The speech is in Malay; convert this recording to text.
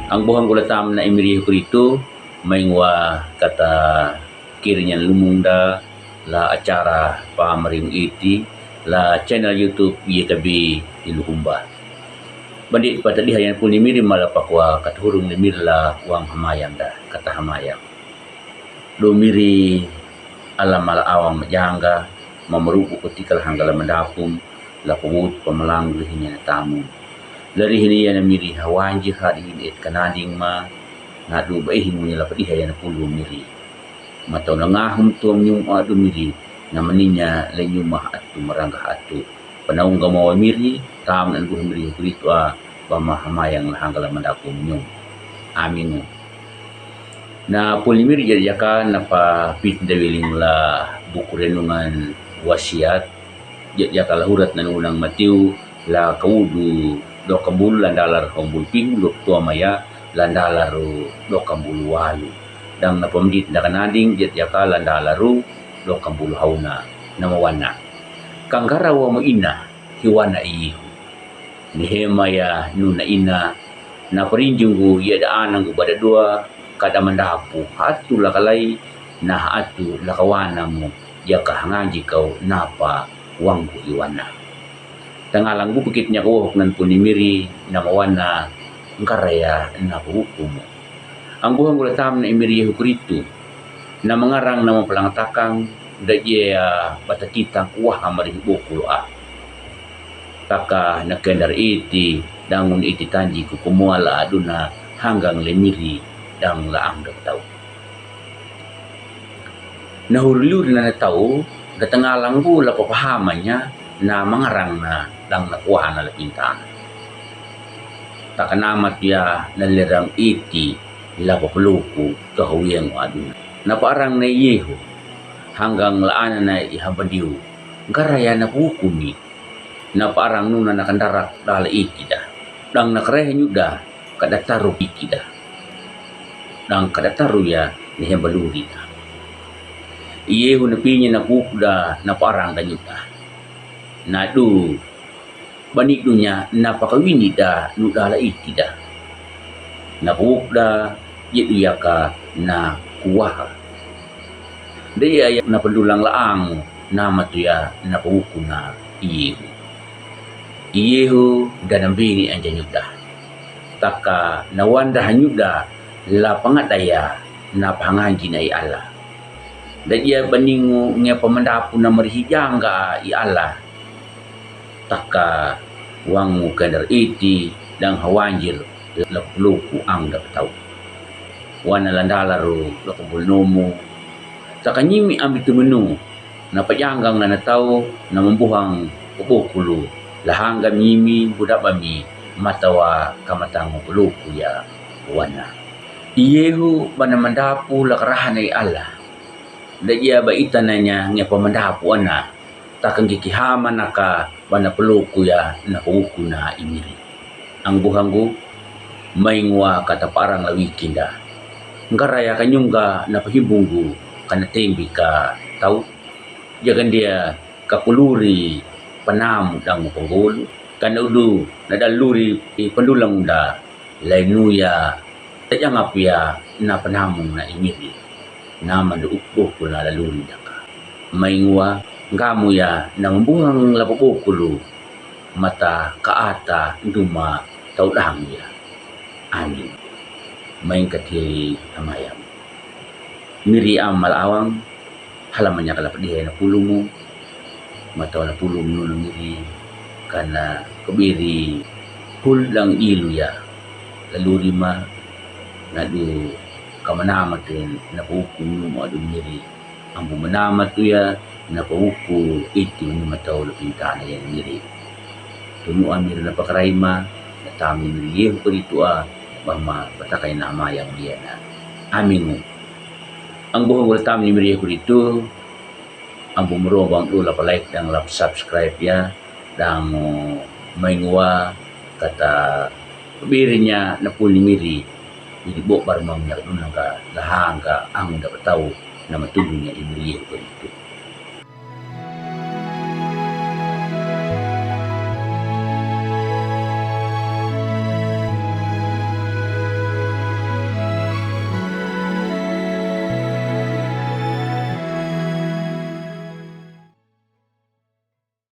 Ang buhang gulatam na imiri ko dito, may ngwa kata kirinya lumunda la acara pamaring iti la channel YouTube YKB Iluhumba. Bandit patali hayan pun nimiri malapakwa kathurung nimir la uang hamayang da kata hamayang. Lumiri alam ala awang majangga mamerupu ketikal hanggala mendapum la pumut pamalang lihinya tamu. Dari hini yana miri hawanji hadi hini et kanading ma ngadu baihin mo nila padiha yana pulu miri. Mataw na ngahum tuam yung adu miri na maninya lenyumah atu maranggah atu. Panaung gamawa miri tam nan buh miri kurito pamahamayang hanggala mendapum yung amin. Na puli miri jadi jaka napa pit dewiling la buku renungan wasiat jadi jaka lahurat nan unang Matiu la kaudu do kambulu landalar kambul ping do tua maya landalar do kambulu walu dang na pamdit na kanading jet yaka landalaru do kambulu hauna namawana kanggara wa mo ina hiwana ihu ni hemaya nuna ina na perinjunggu ya da anang bada dua kada mandapu hatu lakalai na hatu lakawana mo yaka hangaji kau napa wanggu iwana tangalang bu bukitnya ko nan punimiri na mawana ngkaraya na hukum. Ang buhang gulatam na imiri hukuritu na mangarang na mapalangatakang da iya batakitang kuwah kamari bukul Kaka nakendar iti dangun iti tanji ku kumuala aduna hanggang lemiri dang laang da tau. Nahurulur na tau datangalang bu la papahamannya na mangarang na dang nakuha na lapintaan. Takanamat ya nalirang iti lapapuluku kahawiyang aduna. Naparang na iyeho hanggang laana na ihabadiw. Garaya na hukumi. Naparang nuna nakandarak dala iti da. Dang nakarehen da kadataru iki da. Dang kadataru ya nihebaluri da. Iyeho na pinya na bukda naparang da nyuda. Nadu banik dunya napakawini da nudala iti da napukda yedu yaka na kuwaha daya yak na pendulang laang nama tu ya na pahuku na iyehu dan nambini anja nyuda taka nawanda hanyuda la pangataya na panganji na iala daya baningu nga pamandapu na marihijangga iala taka wangu kadar iti dang hawanjir lapluku ang dapataw. Wana landalaru lakabulnomo. Taka nyimi ambitu menu na pajanggang na nataw na mambuhang upukulu lahangga nyimi budabami matawa kamatang upuluku ya wana. Iyehu banamandapu lakarahan ay ala. Daya ba itananya nga pamandapu ana takang kikihaman naka bana peluku ya na uku na imiri. Ang buhanggu may ngwa kataparang lawikinda. Ngaraya kanyungga na pahibunggu kana tembi ka tau. Jagan dia kapuluri panam dang panggulu. Kana udu nadaluri pendulang da lainuya tajangap ya na panamong na imiri. Nama do uku na laluri daka. May ngwa ngamu ya nang buhang lapupukulu mata kaata duma taudang ya amin main katili amayam miri amal awang halamannya kalap dia na pulumu mata wala pulumu nung miri kana kebiri hulang ilu ya lalu lima nadu kamanamat din na pupumu mo adu miri ang bumanamat tu ya na pauku iti ni mataw lapintana yan miri. Tunuan miri na pakarayma na tami miri ko dito bahma batakay na amayang diyan na amin mo. Ang buhang wala tami miri ko dito ang bumurobang ula pa-like dan lap subscribe ya dan may nguwa kata pabiri niya na puli miri hindi bo barmang niya doon nga lahang ka ang dapat tao na matulong niya imiri ko dito.